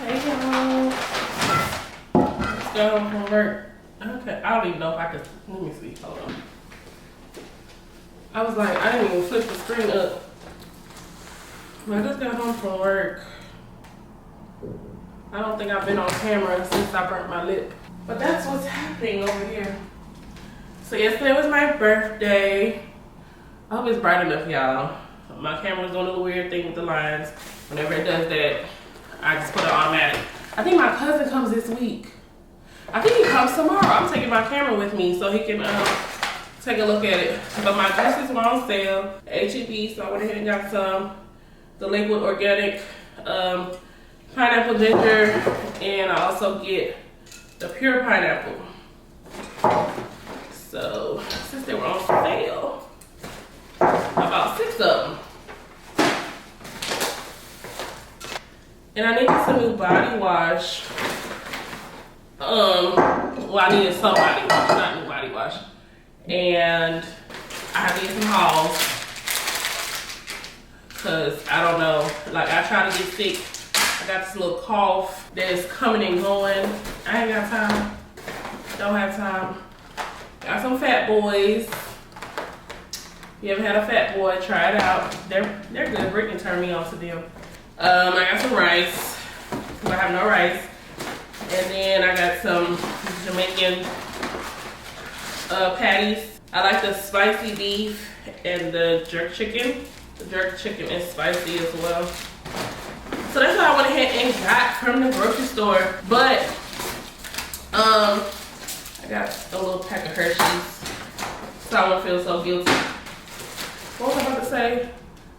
Hey y'all. Let's go home from work. Okay, I don't even know if I could. Let me see. Hold on. I was like, I didn't even flip the screen up. I just got home from work. I don't think I've been on camera since I burnt my lip. But that's what's happening over here. So yesterday was my birthday. I hope it's bright enough, y'all. My camera's doing a little weird thing with the lines. Whenever it does that, I just put it automatic. I think my cousin comes this week. I think he comes tomorrow. I'm taking my camera with me so he can take a look at it. But my dresses were on sale at HEB, so I went ahead and got some. The liquid organic pineapple ginger, and I also get the pure pineapple. So since they were on sale, about 6 of them. And I needed some new body wash. Well, I needed some body wash, not new body wash. And I have to get some hauls. Cause I don't know, like I try to get sick. I got this little cough that is coming and going. I ain't got time. Don't have time. Got some Fat Boys. You ever had a Fat Boy? Try it out. They're good. Brittany turned me on to them. I got some rice. I have no rice. And then I got some Jamaican patties. I like the spicy beef and the jerk chicken. The jerk chicken is spicy as well. So that's what I went ahead and got from the grocery store. But I got a little pack of Hershey's, so I won't feel so guilty. What was I about to say?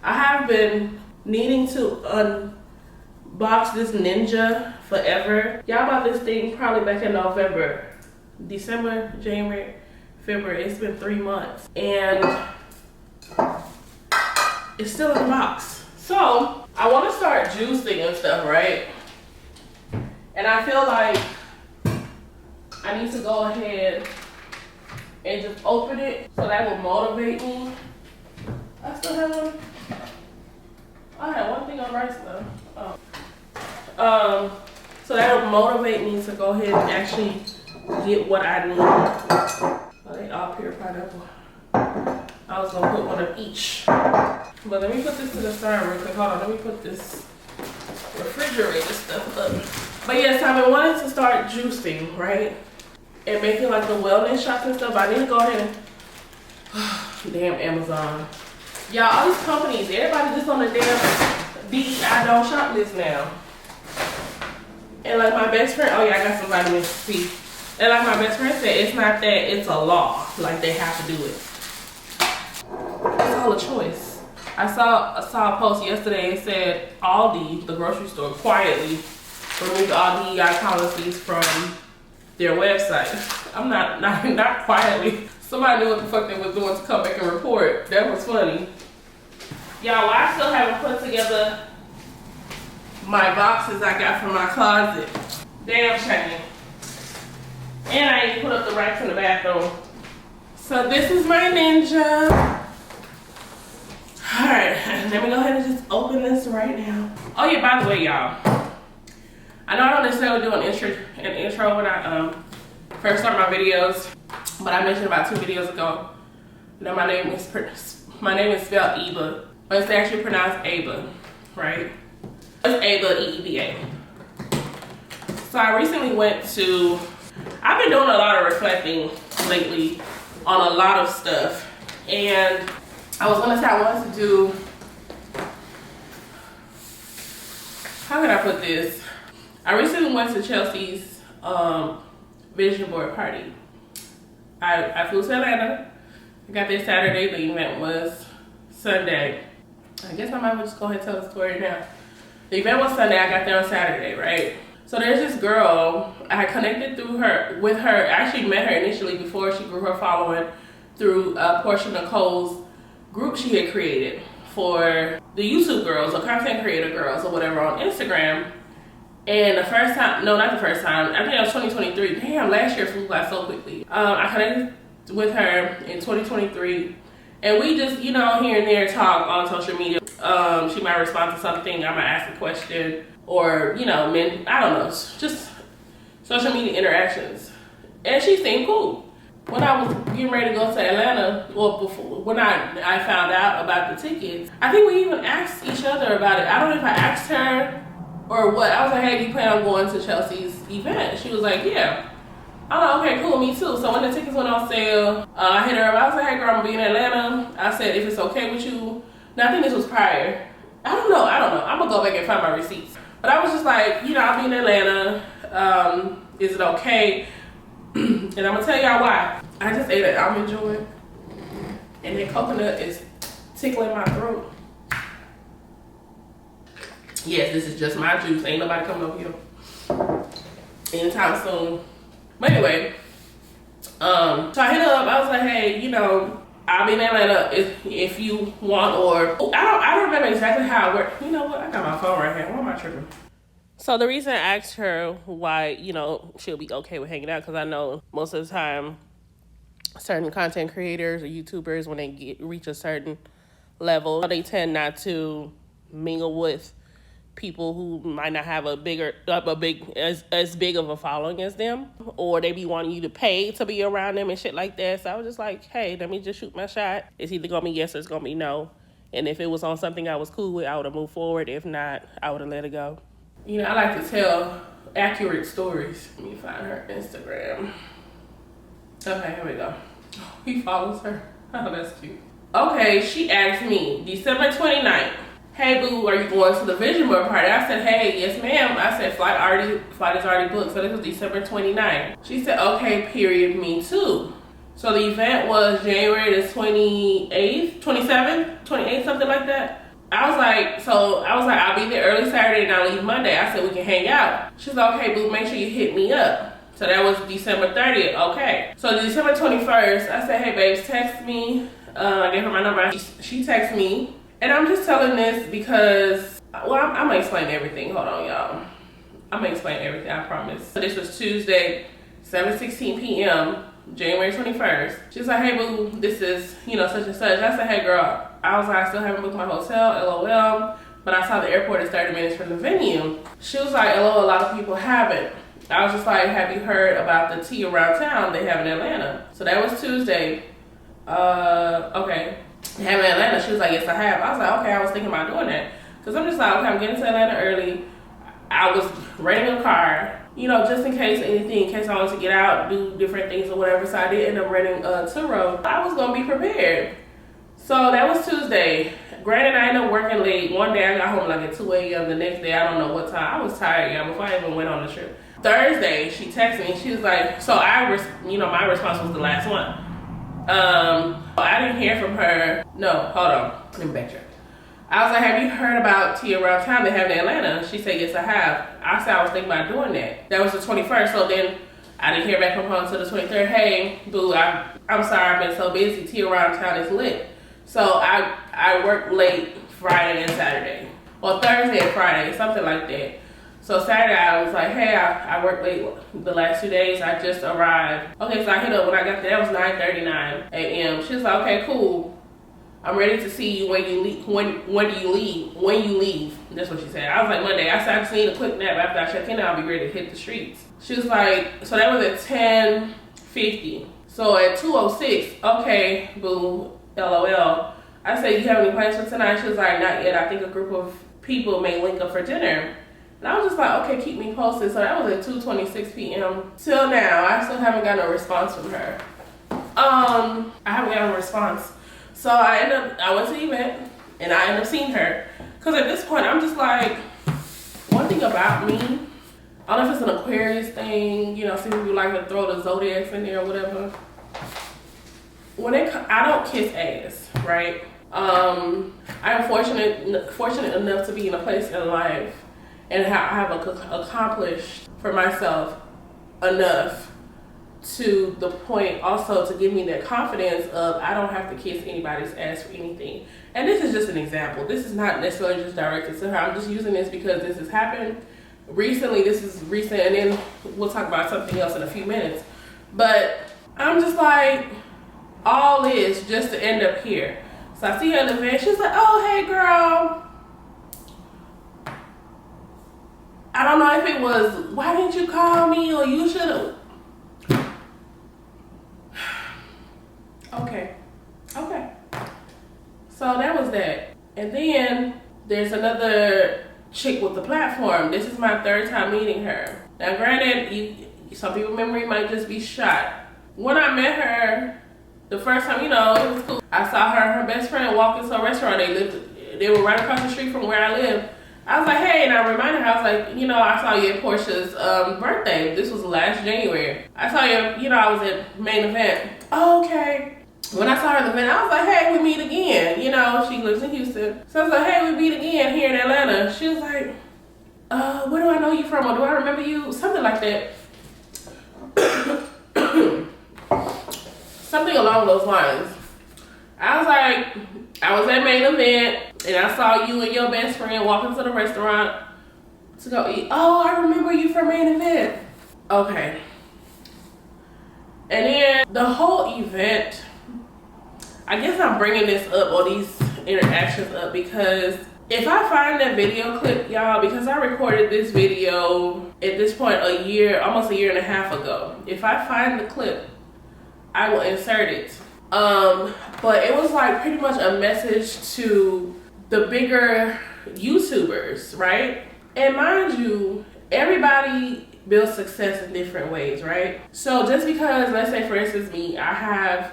I have been needing to unbox this Ninja forever. Y'all bought this thing probably back in November, December, January, February. It's been 3 months and it's still in the box. So I want to start juicing and stuff, right? And I feel like I need to go ahead and just open it so that will motivate me. I still have one. I had one thing on rice though. So that will motivate me to go ahead and actually get what I need. Oh, they all pure pineapple. I was gonna put one of each. But let me put this to the side real quick. Hold on, let me put this refrigerator stuff up. But yes, I've been wanting to start juicing, right? And making like the wellness shots and stuff. I need to go ahead and damn Amazon. Y'all, all these companies, everybody just on the damn DEI don't shop list now. And like my best friend, oh yeah, I got some vitamin C. And like my best friend said, it's not that, it's a law. Like they have to do it. It's all a choice. I saw a post yesterday. It said Aldi, the grocery store, quietly removed all DEI policies from their website. I'm not quietly. Somebody knew what the fuck they was doing to come back and report. That was funny. Y'all, I still haven't put together my boxes I got from my closet. Damn shame. And I ain't put up the racks in the bathroom. So this is my Ninja. Alright, let me go ahead and just open this right now. Oh yeah, by the way, y'all. I know I don't necessarily do an intro when I first start my videos, but I mentioned about 2 videos ago that my name is spelled Eva, but it's actually pronounced Ava, right? It's Ava, E-E-V-A. So I recently I've been doing a lot of reflecting lately on a lot of stuff, and I was gonna say I wanted to do, how can I put this? I recently went to Chelsea's vision board party. I flew to Atlanta. I got there Saturday. The event was Sunday. I guess I might just go ahead and tell the story now. The event was Sunday. I got there on Saturday, right? So there's this girl. I had connected with her. I actually met her initially before she grew her following through Portia Nicole's group she had created for the YouTube girls or content creator girls or whatever on Instagram. And the first time, no, not the first time, I think it was 2023. Damn, last year flew by so quickly. I connected with her in 2023, and we just, you know, here and there talk on social media. She might respond to something, I might ask a question, or, you know, men, I don't know, just social media interactions. And she seemed cool. When I was getting ready to go to Atlanta, or before, when I found out about the tickets, I think we even asked each other about it. I don't know if I asked her or what. I was like, hey, do you plan on going to Chelsea's event? She was like, yeah. I'm like, okay, cool, me too. So when the tickets went on sale, I hit her up. I was like, hey girl, I'm gonna be in Atlanta. I said, if it's okay with you. Now I think this was prior. I don't know. I'm gonna go back and find my receipts. But I was just like, you know, I'll be in Atlanta. Is it okay? And I'm gonna tell y'all why. I just ate an almond joy, and that coconut is tickling my throat. Yes, this is just my juice. Ain't nobody coming over here anytime soon. But anyway, so I hit her up. I was like, hey, you know, I'll be in Atlanta if you want, or I don't remember exactly how it worked. You know what? I got my phone right here. Why am I tripping? So the reason I asked her why, you know, she'll be okay with hanging out, because I know most of the time certain content creators or YouTubers, when they reach a certain level, they tend not to mingle with people who might not have as big of a following as them, or they be wanting you to pay to be around them and shit like that. So I was just like, hey, let me just shoot my shot. It's either gonna be yes or it's gonna be no. And if it was on something I was cool with, I would have moved forward. If not, I would have let it go. You know, I like to tell accurate stories. Let me find her Instagram. Okay, here we go. Oh, he follows her. Oh, that's cute. Okay, she asked me, December 29th. Hey boo, are you going to the vision board party? I said, hey, yes ma'am. I said, flight is already booked. So this was December 29th. She said, okay, period, me too. So the event was January the 28th, 27th, 28th, something like that. I was like, I'll be there early Saturday and I'll leave Monday. I said, we can hang out. She's like, okay boo, make sure you hit me up. So that was December 30th, okay. So December 21st, I said, hey babes, text me. I gave her my number. She texted me. And I'm just telling this because, well, I'm gonna explain everything. Hold on, y'all. I'm gonna explain everything, I promise. So this was Tuesday, 7:16 p.m., January 21st. She's like, hey boo, this is, you know, such and such. I said, hey girl, I was like, I still haven't booked my hotel, LOL. But I saw the airport is 30 minutes from the venue. She was like, LOL, a lot of people haven't. I was just like, have you heard about the tea around town they have in Atlanta? So that was Tuesday. Okay. They have in Atlanta. She was like, yes, I have. I was like, okay, I was thinking about doing that. Because I'm just like, okay, I'm getting to Atlanta early. I was renting a car, you know, just in case anything, in case I wanted to get out, do different things or whatever. So I did end up renting a Turo. I was going to be prepared. So that was Tuesday. Granted, I ended up working late. One day I got home like at 2 a.m. The next day, I don't know what time. I was tired, y'all, before I even went on the trip. Thursday, she texted me. She was like, so my response was the last one. I didn't hear from her. No, hold on. Let me backtrack. I was like, have you heard about tea around town they have in Atlanta? She said, yes, I have. I said, I was thinking about doing that. That was the 21st. So then I didn't hear back from her until the 23rd. Hey, boo, I'm sorry, I've been so busy. Tea around town is lit. So I worked late Friday and Saturday. Or Thursday and Friday, something like that. So Saturday, I was like, hey, I worked late the last 2 days. I just arrived. Okay, so I hit up when I got there. That was 9:39 a.m. She was like, okay, cool. I'm ready to see you when you leave. When do you leave? When you leave. That's what she said. I was like, Monday. I said, I just need a quick nap. After I check in, I'll be ready to hit the streets. She was like, so that was at 10:50. So at 2:06, okay, boo, LOL. I said, you have any plans for tonight? She was like, not yet. I think a group of people may link up for dinner. And I was just like, okay, keep me posted. So that was at 2:26 p.m. Till now, I still haven't gotten a response from her. I haven't gotten a response. So I went to the event and I ended up seeing her. Cause at this point, I'm just like, one thing about me, I don't know if it's an Aquarius thing, you know, some people like to throw the zodiacs in there or whatever. I don't kiss ass, right? I am fortunate enough to be in a place in life and I have accomplished for myself enough to the point also to give me that confidence of I don't have to kiss anybody's ass for anything. And this is just an example. This is not necessarily just directed to her. I'm just using this because this has happened recently. This is recent, and then we'll talk about something else in a few minutes. But I'm just like, all this just to end up here. So I see her in the event. She's like, oh, hey, girl. I don't know if it was, why didn't you call me, or you should have. Okay. So that was that. And then there's another chick with the platform. This is my 3rd time meeting her. Now granted, some people's memory might just be shot. When I met her the first time, it was cool. I saw her and her best friend walk into a restaurant. They were right across the street from where I live. I was like, hey, and I reminded her, I was like, I saw you at Portia's birthday. This was last January. I saw you, I was at main event. Oh, okay. When I saw her at the event, I was like, hey, we meet again. She lives in Houston. So I was like, hey, we meet again here in Atlanta. She was like, where do I know you from? Or do I remember you? Something like that. Something along those lines. I was like, I was at main event and I saw you and your best friend walking to the restaurant to go eat. Oh, I remember you from main event. Okay. And then the whole event, I guess I'm bringing this up, or these interactions up, because if I find that video clip, y'all, because I recorded this video at this point almost a year and a half ago. If I find the clip, I will insert it. But it was like pretty much a message to the bigger YouTubers, right? And mind you, everybody builds success in different ways, right? So just because, let's say for instance me, I have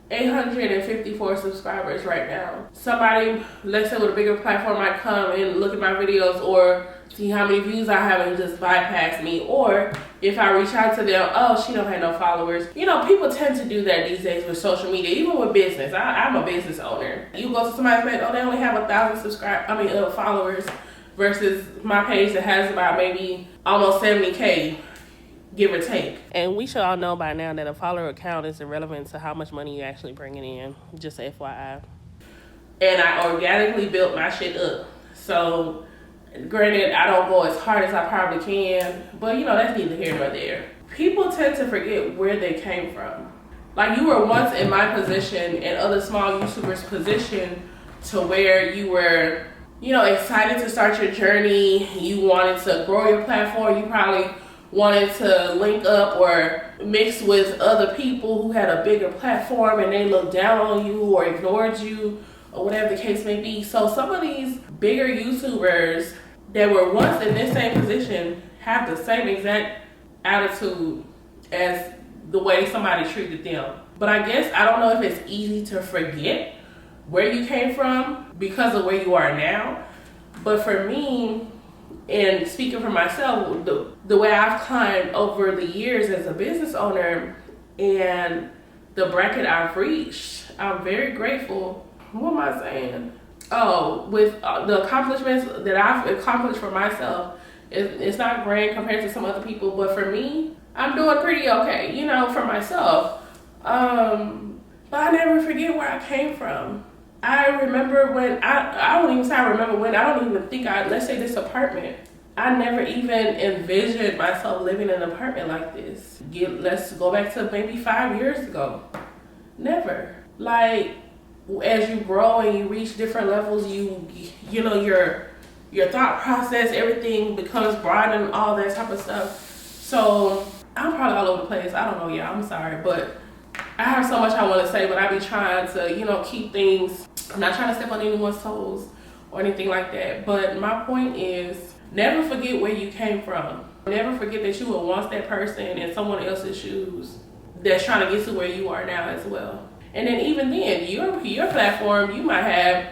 854 subscribers right now. Somebody, let's say with a bigger platform, might come and look at my videos or see how many views I have and just bypass me. Or if I reach out to them, oh, she don't have no followers. People tend to do that these days with social media, even with business. I'm a business owner. You go to somebody's page, oh, they only have 1,000 followers, versus my page that has about maybe almost 70K. Give or take. And we should all know by now that a follower count is irrelevant to how much money you're actually bringing in. Just FYI. And I organically built my shit up. So, granted, I don't go as hard as I probably can. But, that's neither here nor there. People tend to forget where they came from. Like, you were once in my position and other small YouTubers' position to where you were, excited to start your journey. You wanted to grow your platform. You probably wanted to link up or mix with other people who had a bigger platform and they looked down on you or ignored you or whatever the case may be. So some of these bigger YouTubers that were once in this same position have the same exact attitude as the way somebody treated them. But I guess I don't know if it's easy to forget where you came from because of where you are now. But for me, and speaking for myself, the way I've climbed over the years as a business owner and the bracket I've reached, I'm very grateful. What am I saying? Oh, with the accomplishments that I've accomplished for myself, it's not grand compared to some other people, but for me, I'm doing pretty okay, for myself. But I never forget where I came from. I remember when, I don't even say I remember when, I don't even think let's say this apartment. I never even envisioned myself living in an apartment like this. Let's go back to maybe 5 years ago. Never. Like, as you grow and you reach different levels, your thought process, everything becomes broadened and all that type of stuff. So I'm probably all over the place. I don't know, y'all. I'm sorry, but I have so much I want to say, but I be trying to, keep things. I'm not trying to step on anyone's toes or anything like that. But my point is, never forget where you came from. Never forget that you were once that person in someone else's shoes that's trying to get to where you are now as well. And then even then, your platform, you might have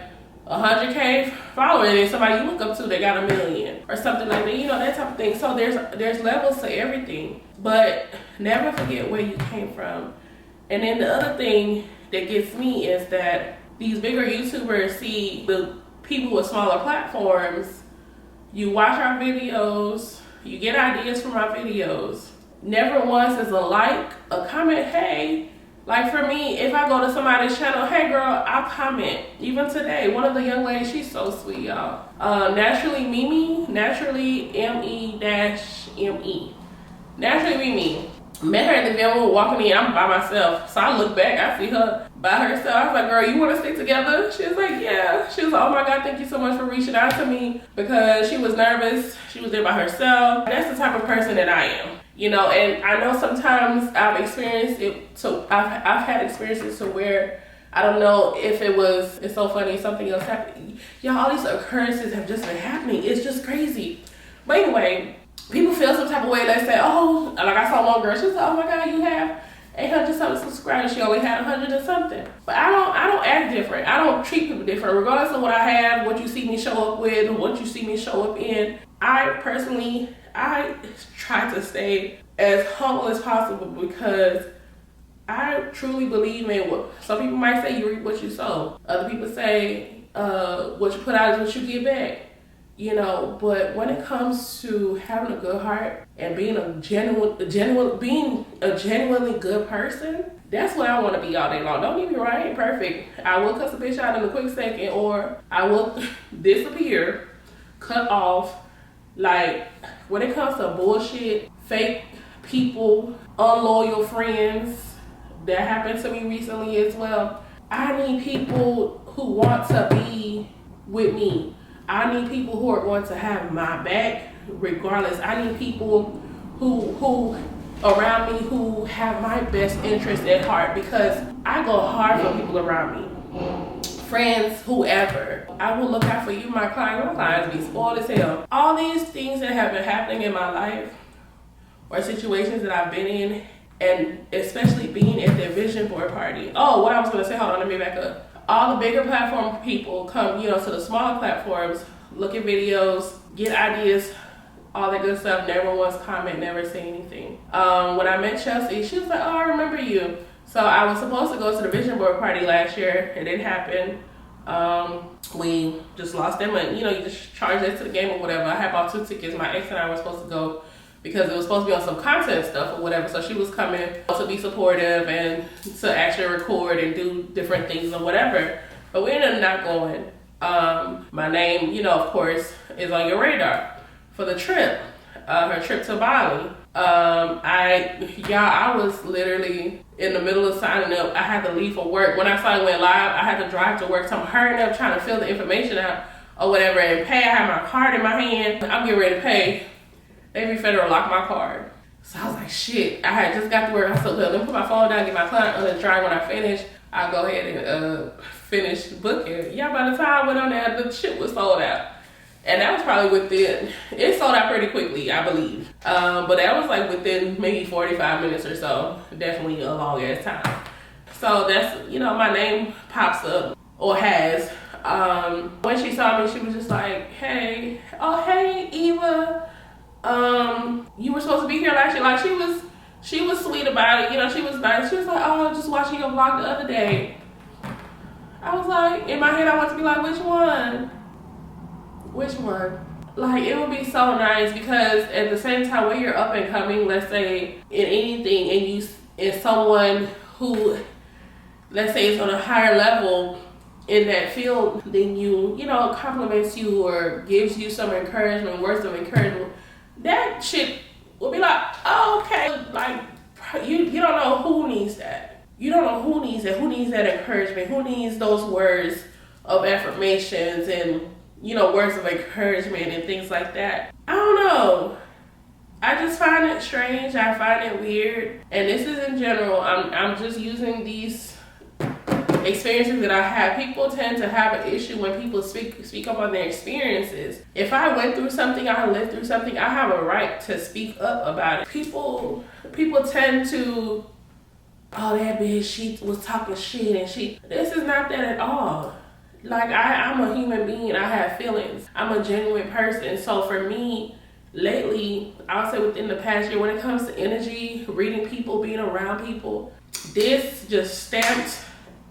100K followers and somebody you look up to that got 1 million or something like that, that type of thing. So there's levels to everything, but never forget where you came from. And then the other thing that gets me is that these bigger YouTubers see the people with smaller platforms. You watch our videos, you get ideas from our videos. Never once is a like, a comment, hey. Like for me, if I go to somebody's channel, hey girl, I'll comment. Even today, one of the young ladies, she's so sweet, y'all. Naturally Mimi, naturally M-E-M-E. Naturally Mimi. Met her at the event, we were walking in, I'm by myself. So I look back, I see her by herself. I was like, girl, you want to stick together? She was like, yeah. She was like, oh my God, thank you so much for reaching out to me, because she was nervous. She was there by herself. That's the type of person that I am. You know, and I know sometimes I've experienced it. So I've had experiences to where I don't know if it's so funny, something else happened. Y'all, all these occurrences have just been happening. It's just crazy. But anyway, people feel some type of way. They say, oh, like I saw one girl, she was like, oh my God, you have 800 something subscribers. She only had 100 and something. But I don't act different. I don't treat people different, regardless of what I have, what you see me show up with, what you see me show up in. I try to stay as humble as possible, because I truly believe in what some people might say, you reap what you sow. Other people say, what you put out is what you get back. You know, but when it comes to having a good heart and being a genuinely good person, that's what I want to be all day long. Don't get me wrong, I ain't perfect. I will cuss a bitch out in a quick second, or I will disappear, cut off. Like, when it comes to bullshit, fake people, unloyal friends, that happened to me recently as well. I need people who want to be with me. I need people who are going to have my back regardless. I need people who around me who have my best interest at heart, because I go hard for people around me. Friends, whoever. I will look out for you, my clients. My clients be spoiled as hell. All these things that have been happening in my life, or situations that I've been in, and especially being at the vision board party. Oh, what I was going to say, hold on, let me back up. All the bigger platform people come, to the smaller platforms, look at videos, get ideas, all that good stuff. Never once comment, never say anything. When I met Chelsea, she was like, oh, I remember you. So I was supposed to go to the vision board party last year. It didn't happen. We just lost them, and you just charge that to the game or whatever. I had bought 2 tickets. My ex and I were supposed to go because it was supposed to be on some content stuff or whatever. So she was coming to be supportive and to actually record and do different things or whatever. But we ended up not going. My name, of course, is on your radar for the trip, her trip to Bali. I was literally in the middle of signing up. I had to leave for work. When I finally went live, I had to drive to work. So I'm hurrying up trying to fill the information out or whatever and pay. I had my card in my hand. I'm getting ready to pay. Every federal locked my card. So I was like, shit. I had just got to work. I said, let me put my phone down, get my client on the drive. When I finish, I'll go ahead and finish booking. Yeah, by the time I went on there, the shit was sold out. And that was probably it sold out pretty quickly, I believe. But that was like within maybe 45 minutes or so. Definitely a long ass time. So that's, my name pops up, or has. When she saw me, she was just like, hey, Eva. You were supposed to be here last year. Like, she was sweet about it. She was nice. She was like, oh, just watching your vlog the other day. I was like, in my head, I want to be like, which one? Like, it would be so nice, because at the same time, when you're up and coming, let's say in anything, and you is someone who, let's say, is on a higher level in that field than you, compliments you or gives you some encouragement, words of encouragement, that shit will be like, oh, okay. Like, you don't know who needs that. You don't know who needs it. Who needs that encouragement? Who needs those words of affirmations and, words of encouragement and things like that? I don't know. I just find it strange. I find it weird. And this is in general. I'm just using these experiences that I have. People tend to have an issue when people speak up on their experiences. If I went through something, I lived through something, I have a right to speak up about it. People tend to, oh, that bitch, she was talking shit, and this is not that at all. Like, I'm a human being. I have feelings. I'm a genuine person. So for me, lately, I'll say within the past year, when it comes to energy, reading people, being around people, this just stamped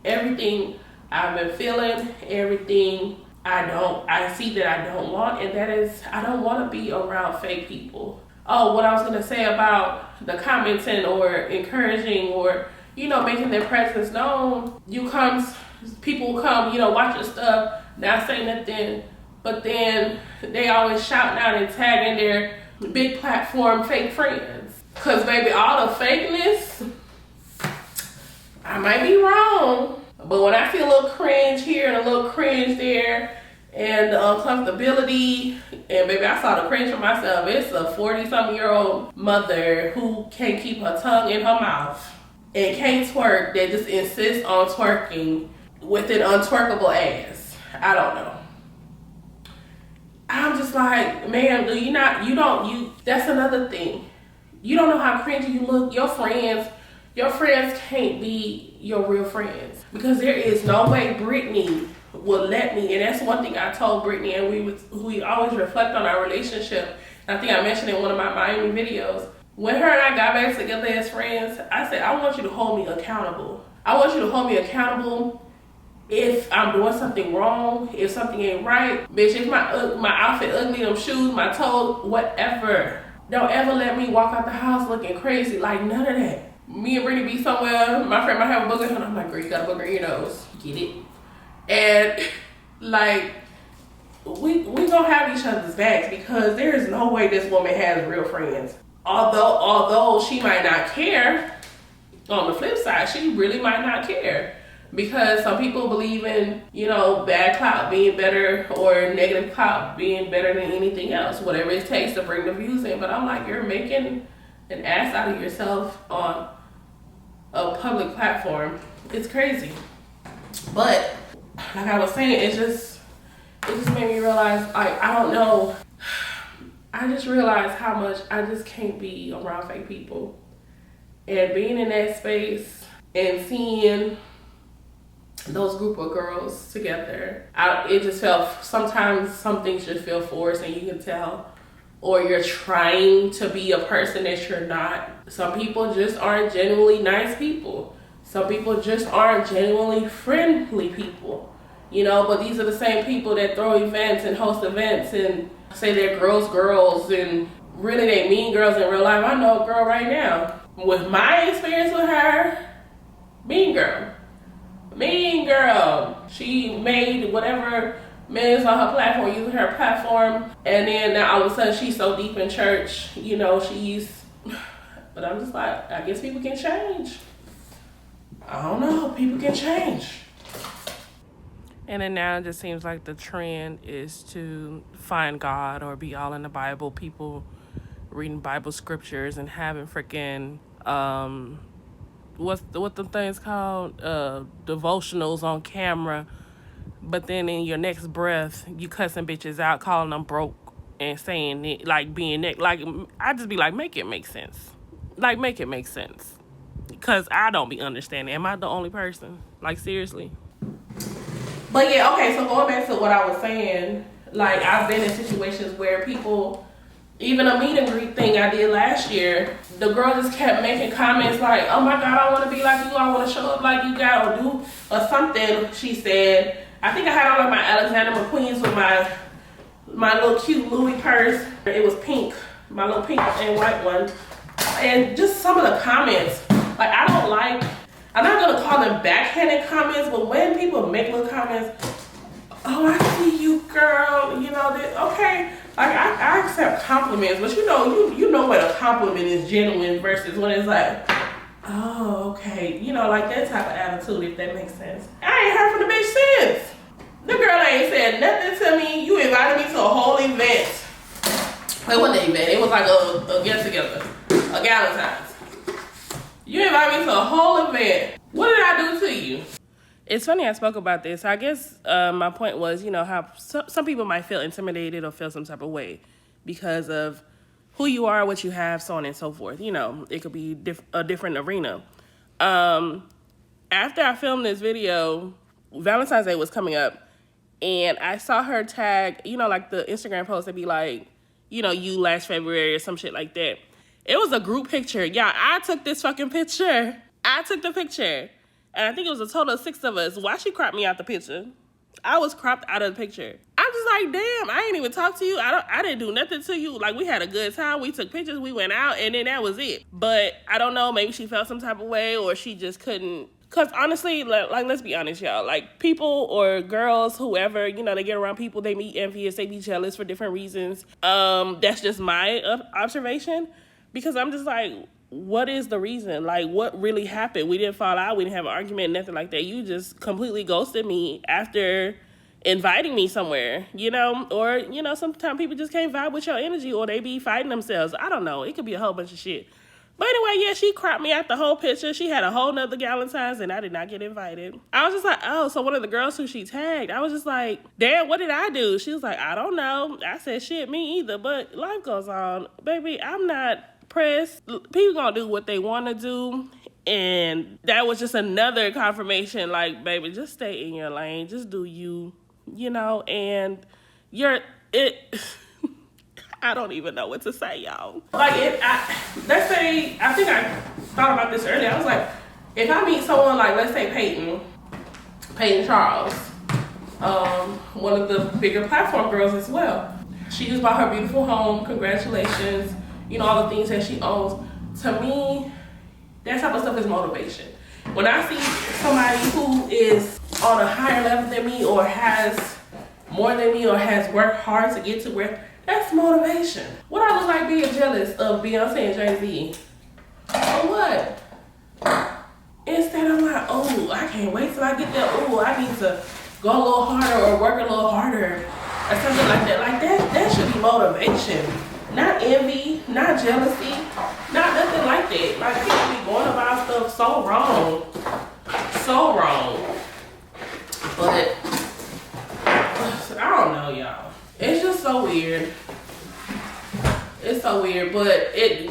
everything I've been feeling, everything I see that I don't want, and that is, I don't want to be around fake people. Oh, what I was going to say about the commenting or encouraging or, making their presence known. People come, watch your stuff, not say nothing, but then they always shouting out and tagging their big platform fake friends. Because, baby, all the fakeness, I might be wrong, but when I see a little cringe here and a little cringe there, and the uncomfortability, and baby, I saw the cringe for myself. It's a 40-something-year-old mother who can't keep her tongue in her mouth and can't twerk, that just insists on twerking with an untwerkable ass. I don't know. I'm just like, man, that's another thing. You don't know how cringy you look. Your friends can't be your real friends, because there is no way Brittany would let me, and that's one thing I told Brittany, and we always reflect on our relationship. And I think I mentioned in one of my Miami videos, when her and I got back together as friends, I said, I want you to hold me accountable. I want you to hold me accountable if I'm doing something wrong, if something ain't right. Bitch, if my outfit ugly, them shoes, my toes, whatever. Don't ever let me walk out the house looking crazy. Like, none of that. Me and Brittany be somewhere, my friend might have a booger, and I'm like, girl, you got a booger in your nose. Get it? And, like, we gonna have each other's backs, because there is no way this woman has real friends. Although she might not care, on the flip side, she really might not care. Because some people believe in, bad clout being better, or negative clout being better than anything else, whatever it takes to bring the views in. But I'm like, you're making an ass out of yourself on a public platform. It's crazy. But like I was saying, it just made me realize, I don't know. I just realized how much I just can't be around fake people. And being in that space and seeing those group of girls together, it just felt, sometimes some things just feel forced, and you can tell, or you're trying to be a person that you're not. Some people just aren't genuinely nice people. Some people just aren't genuinely friendly people, but these are the same people that throw events and host events and say they're girls, and really they mean girls in real life. I know a girl right now, with my experience with her, mean girl. She made whatever millions on her platform, using her platform, and then now all of a sudden she's so deep in church, but I'm just like, I guess people can change. I don't know, people can change. And then now it just seems like the trend is to find God or be all in the Bible. People reading Bible scriptures and having freaking what the thing's called, devotionals on camera, but then in your next breath you cussing bitches out, calling them broke, and saying it like being like, I just be like, make it make sense, because I don't be understanding. Am I the only person? Like, seriously. But yeah, okay, so going back to what I was saying, like, I've been in situations where people, even a meet and greet thing I did last year, the girl just kept making comments like, oh my God, I want to be like you, I want to show up like you got, or do, or something. She said, I think I had on like my Alexander McQueen's with my little cute Louis purse. It was pink, my little pink and white one. And just some of the comments, like, I'm not going to call them backhanded comments, but when people make little comments, oh, I see you, girl, okay. Like, I accept compliments, but you know when a compliment is genuine versus when it's like, oh, okay, like that type of attitude, if that makes sense. I ain't heard from the bitch since. The girl ain't said nothing to me. You invited me to a whole event. It wasn't an event. It was like a get-together, a Galentine's. You invited me to a whole event. What did I do to you? It's funny I spoke about this. I guess my point was, how some people might feel intimidated or feel some type of way because of who you are, what you have, so on and so forth. It could be a different arena. After I filmed this video, Valentine's Day was coming up, and I saw her tag, like the Instagram post, that'd be like, you last February or some shit like that. It was a group picture. Yeah, I took this fucking picture. I took the picture. And I think it was a total of 6 of us. Why she cropped me out the picture? I was cropped out of the picture. I'm just like, damn, I ain't even talk to you. I didn't do nothing to you. Like, we had a good time. We took pictures. We went out. And then that was it. But I don't know. Maybe she felt some type of way, or she just couldn't. Because honestly, like, let's be honest, y'all. Like, people or girls, whoever, they get around people, they be envious. They be jealous for different reasons. That's just my observation. Because I'm just like, what is the reason? Like, what really happened? We didn't fall out. We didn't have an argument, nothing like that. You just completely ghosted me after inviting me somewhere, you know? Or, you know, sometimes people just can't vibe with your energy, or they be fighting themselves. I don't know. It could be a whole bunch of shit. But anyway, yeah, she cropped me out the whole picture. She had a whole nother Galentine's, and I did not get invited. I was just like, oh, so one of the girls who she tagged, I was just like, damn, what did I do? She was like, I don't know. I said, shit, me either. But life goes on. Baby, I'm not pressed. People gonna do what they want to do. And that was just another confirmation, like, baby, just stay in your lane. Just do you, you know, and I don't even know what to say, y'all. Like, let's say, I think I thought about this earlier. I was like, if I meet someone like, let's say Peyton Charles, one of the bigger platform girls as well. She just bought her beautiful home. Congratulations. You know, all the things that she owns. To me, that type of stuff is motivation. When I see somebody who is on a higher level than me, or has more than me, or has worked hard to get to where, that's motivation. What I look like being jealous of Beyonce and Jay-Z? Or what? Instead I'm like, oh, I can't wait till I get there. Oh, I need to go a little harder or work a little harder or something like that. Like that should be motivation. Not envy, not jealousy, not nothing like that. Like, people be going about stuff so wrong. So wrong. But I don't know, y'all. It's just so weird. It's so weird, but okay,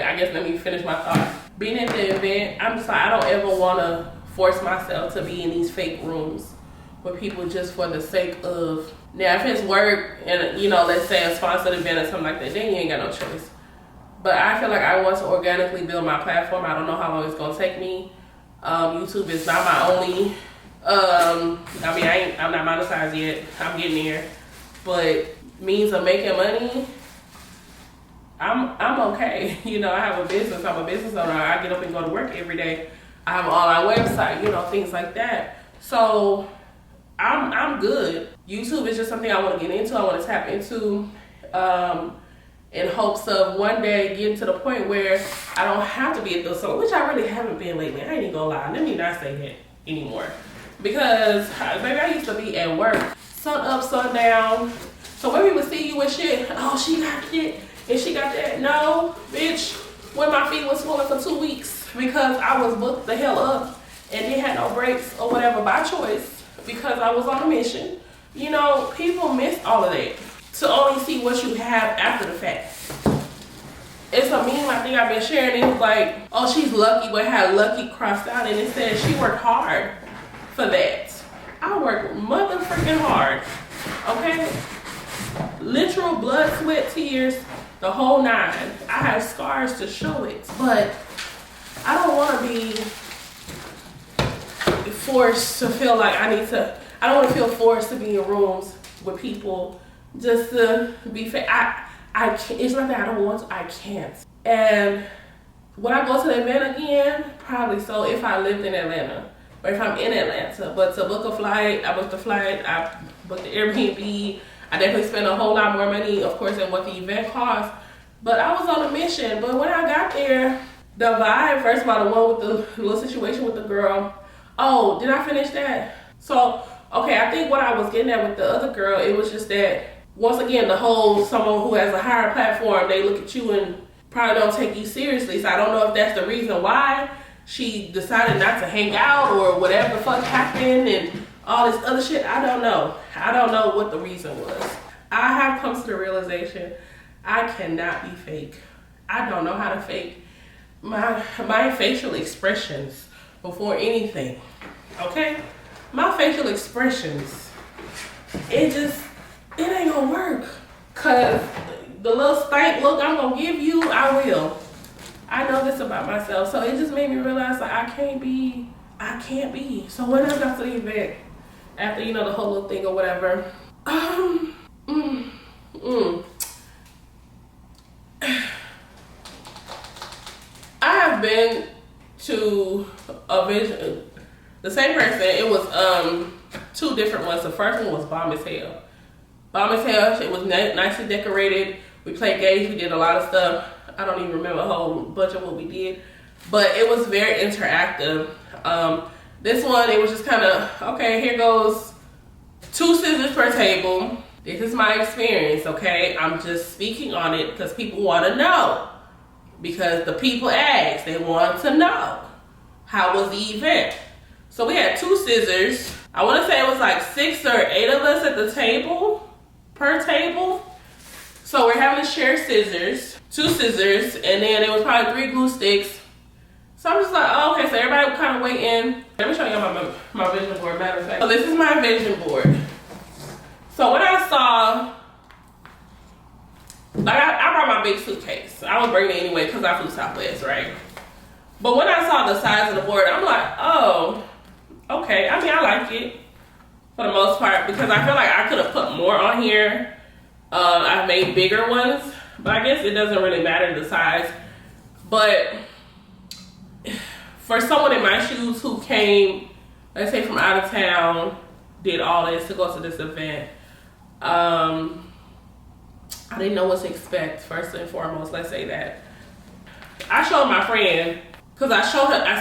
I guess let me finish my thought. Being at the event, I'm just like, I don't ever want to force myself to be in these fake rooms with people just for the sake of, now if it's work and, you know, let's say a sponsored event or something like that, then you ain't got no choice. But I feel like I want to organically build my platform. I don't know how long it's gonna take me. YouTube is not my only, I'm not monetized yet. I'm getting there. But means of making money, I'm okay. You know, I have a business. I'm a business owner. I get up and go to work every day. I have an online website, you know, things like that. So I'm good. YouTube is just something I want to get into. I want to tap into, in hopes of one day getting to the point where I don't have to be at the store, which I really haven't been lately. I ain't even gonna lie. Let me not say that anymore. Because, baby, I used to be at work, sun up, sun down. So when people see you with shit, oh, she got shit and she got that. No, bitch, when my feet was swollen for 2 weeks because I was booked the hell up and didn't have no breaks or whatever by choice because I was on a mission. You know, people miss all of that to only see what you have after the fact. It's a meme I think I've been sharing. It was like, oh, she's lucky, but had lucky crossed out, and it said she worked hard for that. I worked mother freaking hard, okay? Literal blood, sweat, tears, the whole nine. I have scars to show it, but I don't want to be forced to feel like I don't want to feel forced to be in rooms with people just to be fake. I can't, it's not that I don't want to, I can't. And when I go to the event again, probably so if I lived in Atlanta. Or if I'm in Atlanta, but to book a flight, I booked the flight, I booked the Airbnb. I definitely spent a whole lot more money, of course, than what the event cost. But I was on a mission. But when I got there, the vibe, first of all, the one with the little situation with the girl. Oh, did I finish that? So, okay, I think what I was getting at with the other girl, it was just that, once again, the whole someone who has a higher platform, they look at you and probably don't take you seriously. So I don't know if that's the reason why she decided not to hang out or whatever the fuck happened and all this other shit. I don't know. I don't know what the reason was. I have come to the realization I cannot be fake. I don't know how to fake my facial expressions before anything. Okay? My facial expressions, it ain't gonna work. Cause the little stank look I'm gonna give you, I will. I know this about myself, so it just made me realize like I can't be. So when I got to the event, after, you know, the whole little thing or whatever, I have been to a vision, the same person. It was two different ones. The first one was bomb as hell. It was nicely decorated. We played games, we did a lot of stuff. I don't even remember a whole bunch of what we did, but it was very interactive. This one, it was just kind of, okay, here goes 2 scissors per table. This is my experience, okay? I'm just speaking on it because people want to know. Because the people asked, they want to know. How was the event? So we had 2 scissors. I want to say it was like 6 or 8 of us at the table, per table. So we're having to share scissors, 2 scissors, and then it was probably 3 glue sticks. So I'm just like, oh, okay, so everybody would kind of weigh in. Let me show you my vision board, matter of fact. So this is my vision board. So when I saw, like I brought my big suitcase. I was bringing it anyway because I flew Southwest, right? But when I saw the size of the board, I'm like, oh, okay. I mean, I like it for the most part because I feel like I could have put more on here. I've made bigger ones, but I guess it doesn't really matter the size. But for someone in my shoes who came, let's say from out of town, did all this to go to this event, I didn't know what to expect, first and foremost, let's say that. I showed my friend, because I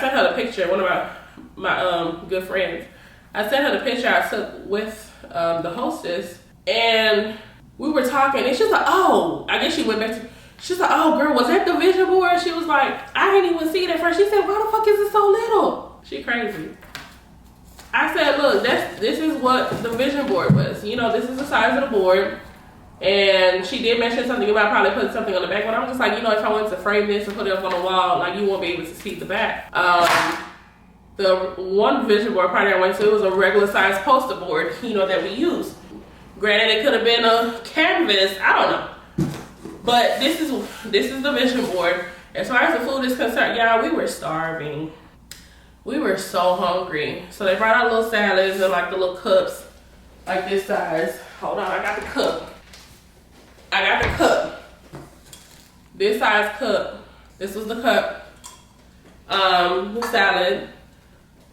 sent her the picture, one of my good friends. I sent her the picture I took with the hostess, and we were talking, and she's like, oh, I guess she went back to, she's like, oh girl, was that the vision board? She was like, I didn't even see it at first. She said, why the fuck is it so little? She crazy. I said, look, this is what the vision board was. You know, this is the size of the board. And she did mention something about probably putting something on the back, but I'm just like, you know, if I wanted to frame this and put it up on the wall, like, you won't be able to see the back. The one vision board party I went to, it was a regular size poster board, you know, that we use. Granted, it could have been a canvas, I don't know. But this is the vision board. As far as the food is concerned, y'all, we were starving. We were so hungry. So they brought out little salads and like the little cups, like this size. Hold on, I got the cup. This size cup. This was the cup. The salad.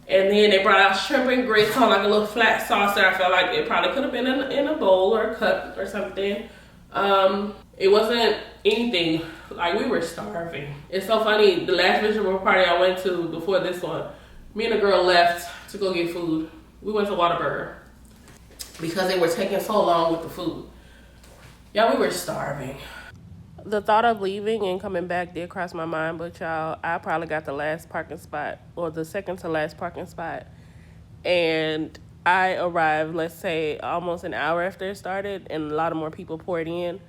And then they brought out shrimp and grits on like a little flat saucer. I felt like it probably could have been in a bowl or a cup or something. It wasn't anything. Like, we were starving. It's so funny. The last vision board party I went to before this one, me and a girl left to go get food. We went to Whataburger because they were taking so long with the food. Yeah, we were starving. The thought of leaving and coming back did cross my mind, but y'all, I probably got the last parking spot or the second to last parking spot. And I arrived, let's say, almost an hour after it started, and a lot of more people poured in.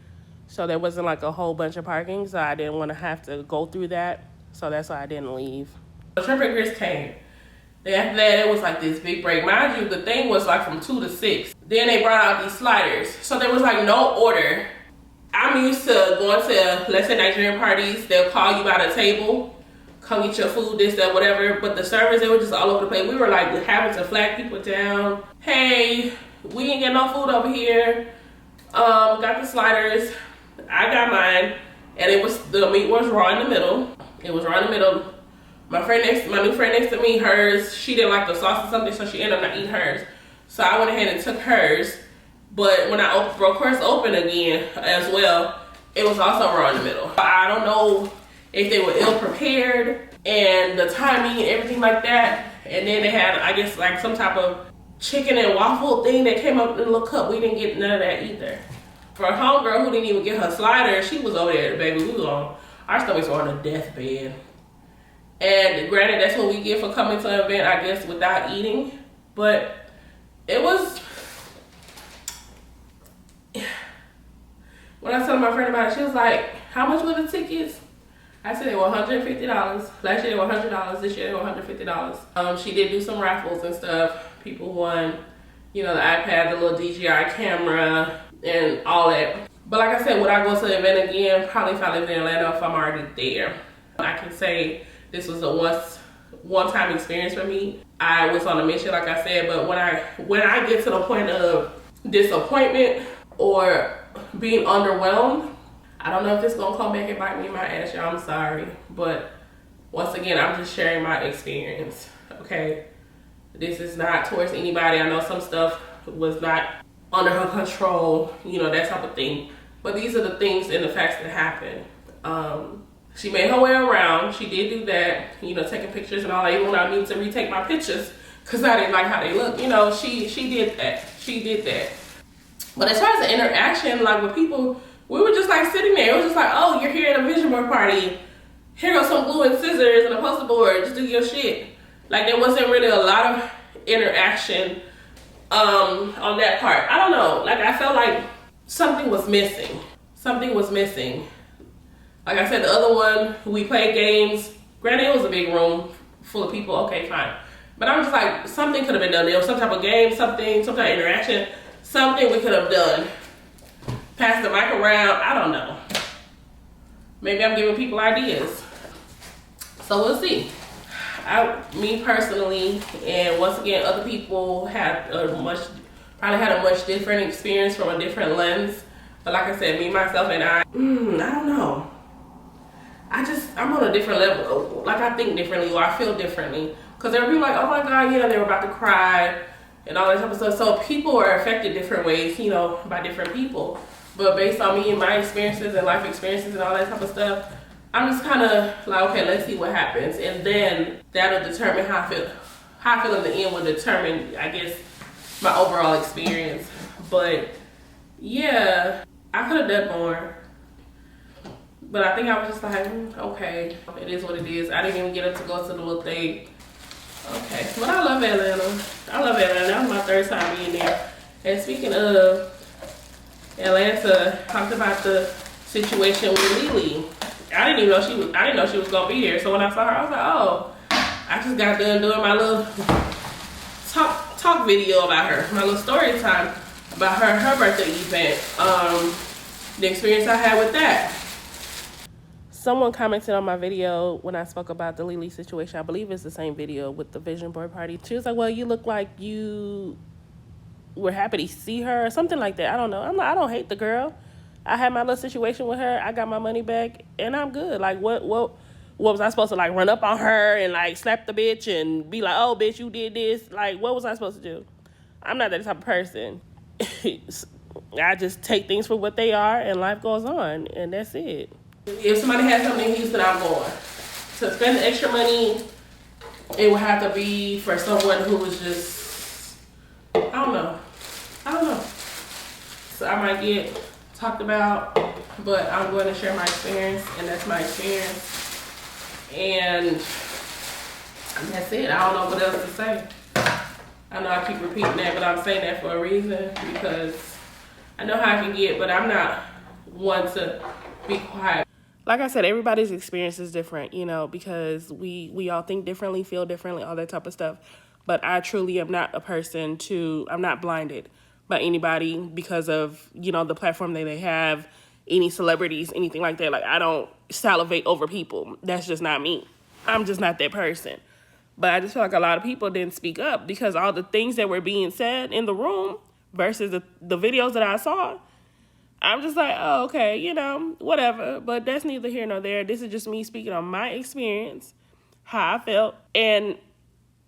So there wasn't like a whole bunch of parking, so I didn't want to have to go through that. So that's why I didn't leave. The shrimp and grits came. Then after that, it was like this big break. Mind you, the thing was like from 2 to 6. Then they brought out these sliders. So there was like no order. I'm used to going to, let's say, Nigerian parties. They'll call you by the table, come get your food, this, that, whatever. But the servers, they were just all over the place. We were like having to flag people down. Hey, we ain't get no food over here. Got the sliders. I got mine, and the meat was raw in the middle. It was raw in the middle. My new friend next to me, hers, she didn't like the sauce or something, so she ended up not eating hers. So I went ahead and took hers. But when I broke hers open again as well, it was also raw in the middle. I don't know if they were ill prepared and the timing and everything like that. And then they had, I guess, like some type of chicken and waffle thing that came up in a little cup. We didn't get none of that either. For a homegirl who didn't even get her slider, she was over there, baby. We was on, our stomachs were on a deathbed. And granted, that's what we get for coming to an event, I guess, without eating. But it was, when I was telling my friend about it, she was like, how much were the tickets? I said they were $150. Last year they were $100. This year they were $150. She did do some raffles and stuff. People won, you know, the iPad, the little DJI camera, and all that. But like I said, would I go to the event again? Probably if I lived in Atlanta, if I'm already there. I can say this was a one-time experience for me. I was on a mission, like I said, but when I get to the point of disappointment or being underwhelmed, I don't know if it's gonna come back and bite me in my ass, y'all. I'm sorry, but once again, I'm just sharing my experience. Okay, this is not towards anybody. I know some stuff was not under her control, you know, that type of thing. But these are the things and the facts that happened. She made her way around. She did do that, you know, taking pictures and all that, even when I need to retake my pictures because I didn't like how they look. You know, she did that. She did that. But as far as the interaction, like with people, we were just like sitting there. It was just like, oh, you're here at a vision board party. Here goes some glue and scissors and a poster board. Just do your shit. Like there wasn't really a lot of interaction on that part. I don't know. Like I felt like something was missing. Something was missing. Like I said, the other one, we played games. Granted, it was a big room full of people. Okay, fine. But I was just like, something could have been done. There was some type of game, something, some type of interaction, something we could have done. Pass the mic around. I don't know. Maybe I'm giving people ideas. So we'll see. Me personally, and once again, other people had probably had a much different experience from a different lens. But like I said, me, myself, and I don't know. I'm on a different level. Like I think differently, or I feel differently. Because there were people like, oh my God, you know, they were about to cry and all that type of stuff. So people are affected different ways, you know, by different people. But based on me and my experiences and life experiences and all that type of stuff, I'm just kind of like, okay, let's see what happens. And then that'll determine how I feel. How I feel in the end will determine, I guess, my overall experience. But yeah, I could have done more. But I think I was just like, okay, it is what it is. I didn't even get up to go to the little thing. Okay, but I love Atlanta. I love Atlanta. That was my third time being there. And speaking of Atlanta, talked about the situation with Lily. I didn't know she was gonna be here. So when I saw her, I was like, oh, I just got done doing my little talk video about her, my little story time about her birthday event. The experience I had with that. Someone commented on my video when I spoke about the Lily situation. I believe it's the same video with the vision board party. She was like, well, you look like you were happy to see her or something like that. I don't know. I'm like, I don't hate the girl. I had my little situation with her. I got my money back and I'm good. Like what was I supposed to like run up on her and like slap the bitch and be like, oh bitch, you did this? Like what was I supposed to do? I'm not that type of person. I just take things for what they are and life goes on and that's it. If somebody has something in Houston, I'm going. To spend the extra money, it would have to be for someone who was just, I don't know. So I might get talked about, but I'm going to share my experience, and that's my experience. And that's it. I don't know what else to say. I know I keep repeating that, but I'm saying that for a reason because I know how I can get, but I'm not one to be quiet. Like I said, everybody's experience is different, you know, because we all think differently, feel differently, all that type of stuff. But I truly am not a person I'm not blinded by anybody because of, you know, the platform that they have, any celebrities, anything like that. Like, I don't salivate over people. That's just not me. I'm just not that person. But I just feel like a lot of people didn't speak up because all the things that were being said in the room versus the videos that I saw, I'm just like, oh, okay, you know, whatever. But that's neither here nor there. This is just me speaking on my experience, how I felt. And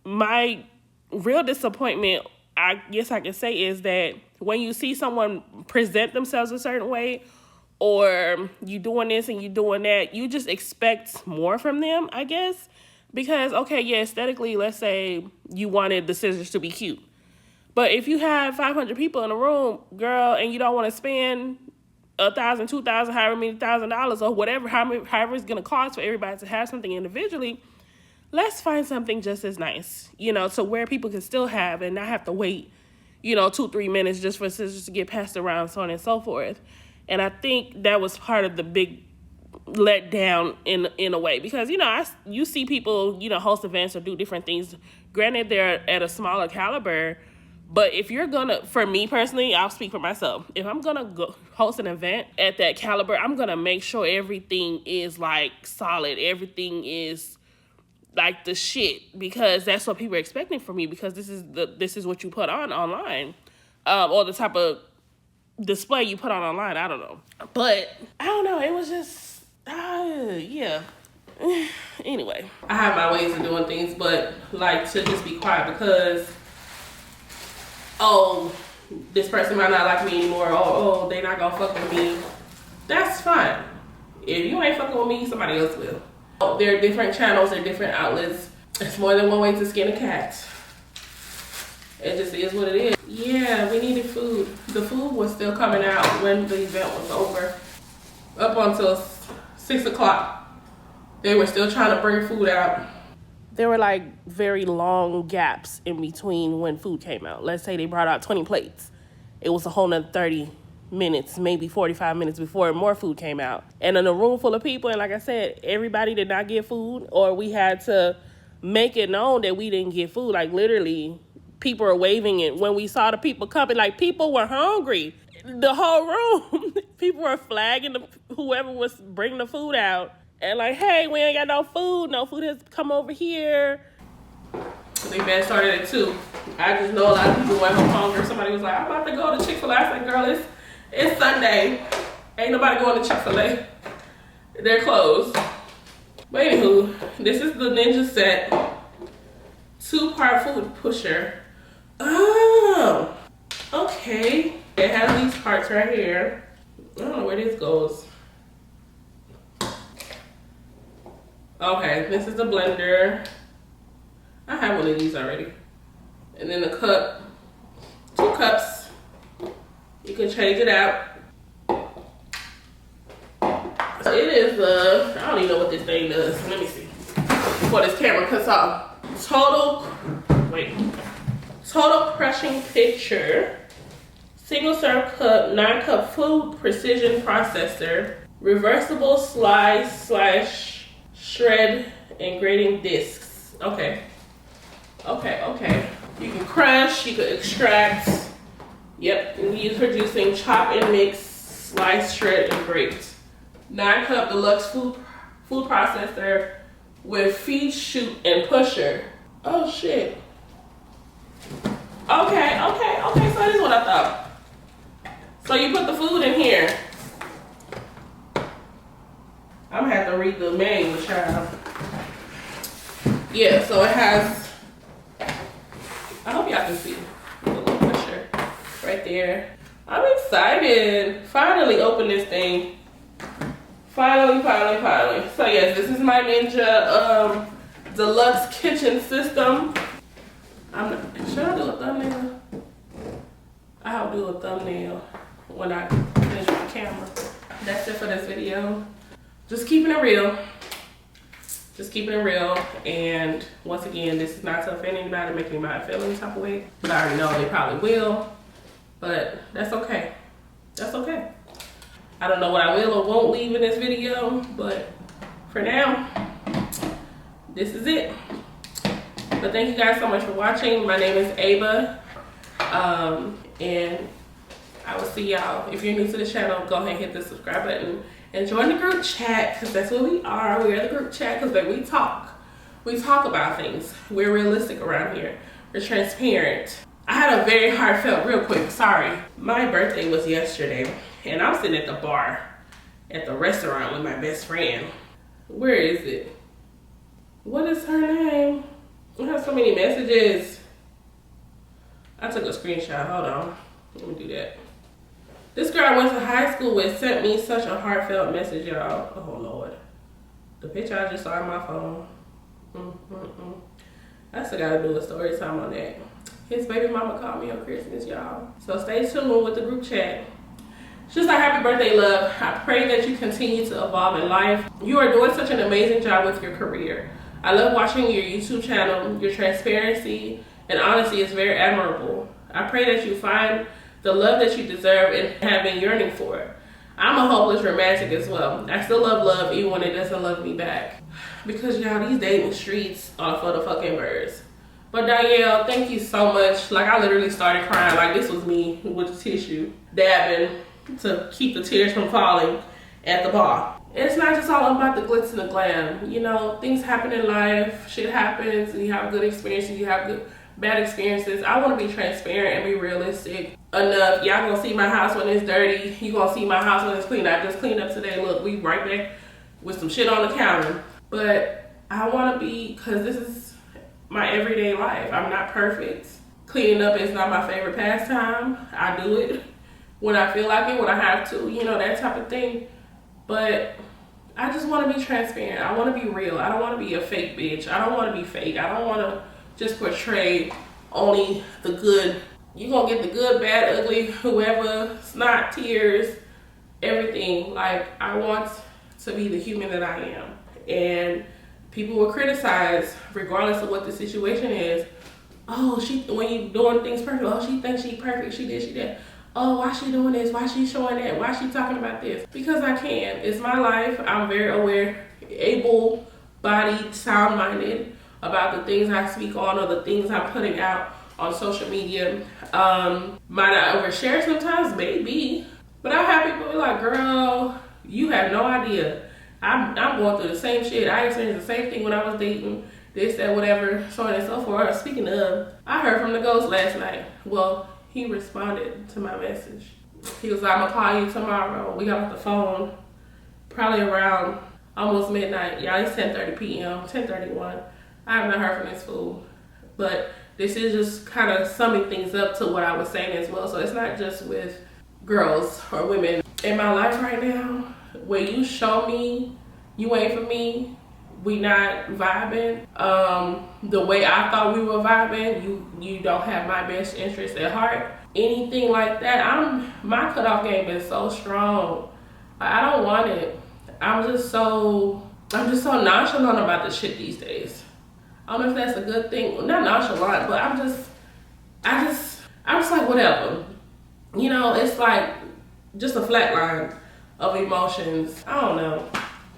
my real disappointment, I guess I can say, is that when you see someone present themselves a certain way or you doing this and you doing that, you just expect more from them, I guess. Because, okay, yeah, aesthetically, let's say you wanted the scissors to be cute. But if you have 500 people in a room, girl, and you don't want to spend $1,000, $2,000, however many $1,000 or whatever, however it's going to cost for everybody to have something individually, let's find something just as nice, you know, to where people can still have and not have to wait, you know, 2-3 minutes just for scissors to get passed around, so on and so forth. And I think that was part of the big letdown in a way because, you know, you see people, you know, host events or do different things. Granted, they're at a smaller caliber. But if you're gonna, for me personally, I'll speak for myself. If I'm gonna go host an event at that caliber, I'm gonna make sure everything is like solid. Everything is like the shit because that's what people are expecting from me because this is what you put on online, or the type of display you put on online. I don't know, but I don't know. It was just yeah. Anyway, I have my ways of doing things, but like to just be quiet because, oh, this person might not like me anymore. Oh, they not gonna fuck with me. That's fine. If you ain't fucking with me, somebody else will. There are different channels, there are different outlets. It's more than one way to skin a cat. It just is what it is. Yeah, we needed food. The food was still coming out when the event was over. Up until 6 o'clock, they were still trying to bring food out. There were like very long gaps in between when food came out. Let's say they brought out 20 plates. It was a whole nother 30 minutes, maybe 45 minutes before more food came out. And in a room full of people, and like I said, everybody did not get food, or we had to make it known that we didn't get food. Like literally, people were waving it when we saw the people coming. Like people were hungry. The whole room, people were flagging whoever was bringing the food out. And like, hey, we ain't got no food. No food has come over here. The event started at 2. I just know a lot of people went home hungry. Somebody was like, I'm about to go to Chick-fil-A. I said, girl, it's Sunday. Ain't nobody going to Chick-fil-A. They're closed. But anywho, this is the Ninja set. 2-part food pusher. Oh, okay. It has these parts right here. I don't know where this goes. Okay, this is the blender. I have one of these already. And then a cup. 2 cups. You can change it out. So it is the, I don't even know what this thing does. Let me see. Before this camera cuts off. Total crushing picture. Single serve cup, 9-cup food precision processor. Reversible slice / shred and grating discs. Okay. You can crush, you can extract. Yep, and use for juicing, chop and mix, slice, shred, and grate. 9-cup deluxe food processor with feed, chute, and pusher. Oh shit. Okay, so this is what I thought. So you put the food in here. I'm gonna have to read the manual, child. Yeah, so it has, I hope y'all can see the little pusher right there. I'm excited. Finally open this thing. Finally. So yes, this is my Ninja deluxe kitchen system. Should I do a thumbnail? I'll do a thumbnail when I finish my camera. That's it for this video. Just keeping it real. And once again, this is not to offend anybody, make anybody feel any type of way. But I already know they probably will. But that's okay. I don't know what I will or won't leave in this video, but for now, this is it. But thank you guys so much for watching. My name is Ava. And I will see y'all. If you're new to the channel, go ahead and hit the subscribe button and join the group chat, because that's what we are. We are the group chat because we talk. We talk about things. We're realistic around here. We're transparent. I had a very heartfelt, real quick, sorry. My birthday was yesterday, and I'm sitting at the bar at the restaurant with my best friend. Where is it? What is her name? I have so many messages. I took a screenshot, hold on. Let me do that. This girl I went to high school with sent me such a heartfelt message, y'all. Oh Lord. The picture I just saw on my phone. I still gotta do a story time on that. His baby mama called me on Christmas, y'all. So stay tuned with the group chat. Just a happy birthday, love. I pray that you continue to evolve in life. You are doing such an amazing job with your career. I love watching your YouTube channel. Your transparency and honesty is very admirable. I pray that you find the love that you deserve and have been yearning for. I'm a hopeless romantic as well. I still love even when it doesn't love me back. Because y'all, these dating streets are for the fucking birds. But Danielle, thank you so much. Like, I literally started crying like this was me with the tissue, dabbing to keep the tears from falling at the bar. It's not just all about the glitz and the glam. You know, things happen in life, shit happens, and you have good experiences, you have bad experiences. I want to be transparent and be realistic enough. Y'all gonna see my house when it's dirty. You gonna see my house when it's clean. I just cleaned up today. Look, we right back with some shit on the counter. But I want to be, because this is my everyday life. I'm not perfect. Cleaning up is not my favorite pastime. I do it when I feel like it, when I have to, you know, that type of thing. But I just want to be transparent. I want to be real. I don't want to be a fake bitch. I don't want to be fake. I don't want to just portray only the good. You gonna get the good, bad, ugly, whoever, snot, tears, everything. Like, I want to be the human that I am. And people will criticize regardless of what the situation is. Oh, when you doing things perfect, oh, she thinks she perfect, she did. Oh, why she doing this? Why she showing that? Why she talking about this? Because I can. It's my life. I'm very aware, able-bodied, sound-minded about the things I speak on or the things I'm putting out on social media. Might I overshare sometimes? Maybe. But I have people be like, girl, you have no idea. I'm going through the same shit. I experienced the same thing when I was dating, this, that, whatever, so on and so forth. Speaking of, I heard from the ghost last night. Well, he responded to my message. He was like, I'm gonna call you tomorrow. We got off the phone probably around almost midnight. Yeah, it's 10:30 p.m., 10:31. I have not heard from this fool. But this is just kind of summing things up to what I was saying as well. So it's not just with girls or women. In my life right now, when you show me you ain't for me, we not vibing the way I thought we were vibing, you don't have my best interest at heart, anything like that, my cutoff game is so strong. I don't want it. I'm just so nonchalant about this shit these days. I don't know if that's a good thing. Not nonchalant, but I'm just like, whatever. You know, it's like just a flat line of emotions. I don't know.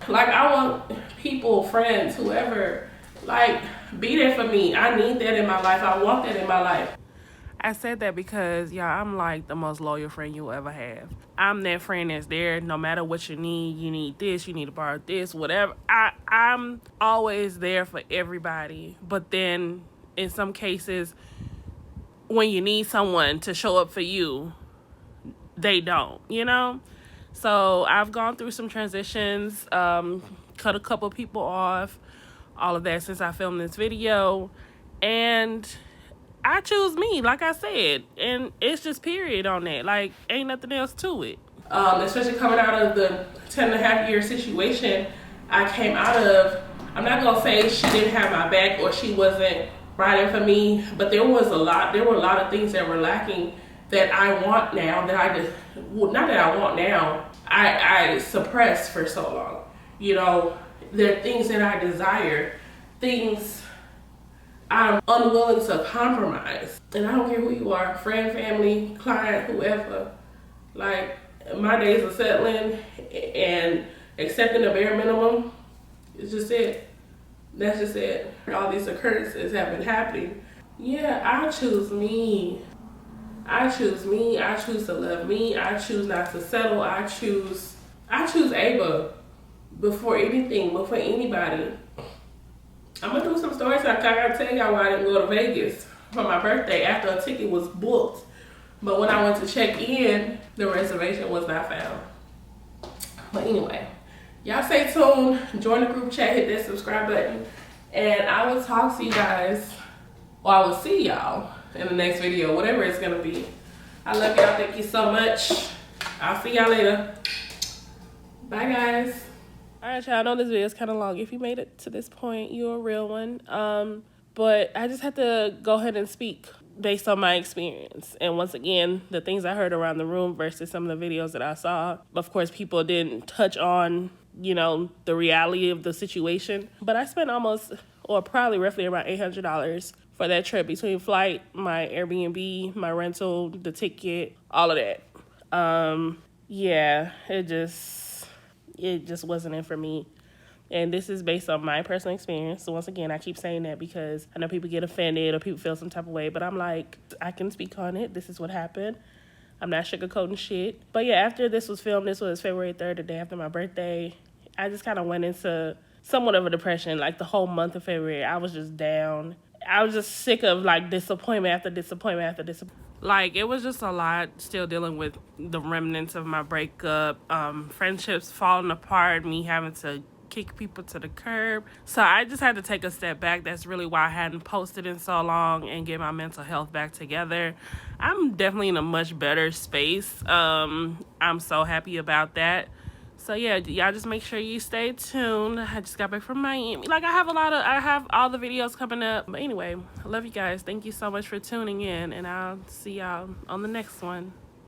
Like, I want people, friends, whoever, like, be there for me. I need that in my life. I want that in my life. I said that because, y'all, I'm like the most loyal friend you'll ever have. I'm that friend that's there no matter what you need this, you need to borrow this, whatever. I'm always there for everybody. But then in some cases, when you need someone to show up for you, they don't, you know? So I've gone through some transitions, cut a couple people off, all of that since I filmed this video. And I choose me, like I said, and it's just period on that. Like, ain't nothing else to it. Especially coming out of the 10.5-year situation I came out of, I'm not gonna say she didn't have my back or she wasn't riding for me, but there were a lot of things that were lacking that I want now, I suppressed for so long. You know, there are things that I desire, things I'm unwilling to compromise. And I don't care who you are, friend, family, client, whoever. Like, my days of settling and accepting the bare minimum, it's just it. That's just it. All these occurrences have been happening. Yeah, I choose me. I choose me. I choose to love me. I choose not to settle. I choose Ava before anything, before anybody. I'm gonna do some stories. I gotta tell y'all why I didn't go to Vegas for my birthday after a ticket was booked. But when I went to check in, the reservation was not found. But anyway, y'all stay tuned. Join the group chat. Hit that subscribe button. And I will talk to you guys, or I will see y'all in the next video, whatever it's gonna be. I love y'all. Thank you so much. I'll see y'all later. Bye, guys. All right, y'all. I know this video is kind of long. If you made it to this point, you're a real one. But I just had to go ahead and speak based on my experience. And once again, the things I heard around the room versus some of the videos that I saw. Of course, people didn't touch on, you know, the reality of the situation. But I spent probably roughly around $800 for that trip, between flight, my Airbnb, my rental, the ticket, all of that. Yeah, it just wasn't it for me. And this is based on my personal experience. So once again, I keep saying that because I know people get offended or people feel some type of way, but I'm like, I can speak on it. This is what happened. I'm not sugarcoating shit. But yeah, after this was filmed, this was February 3rd, the day after my birthday, I just kind of went into somewhat of a depression. Like, the whole month of February, I was just down. I was just sick of, like, disappointment after disappointment after disappointment. Like, it was just a lot, still dealing with the remnants of my breakup, friendships falling apart, me having to kick people to the curb. So I just had to take a step back. That's really why I hadn't posted in so long and get my mental health back together. I'm definitely in a much better space. I'm so happy about that. So yeah, y'all just make sure you stay tuned. I just got back from Miami. Like I have all the videos coming up. But anyway, I love you guys. Thank you so much for tuning in, and I'll see y'all on the next one.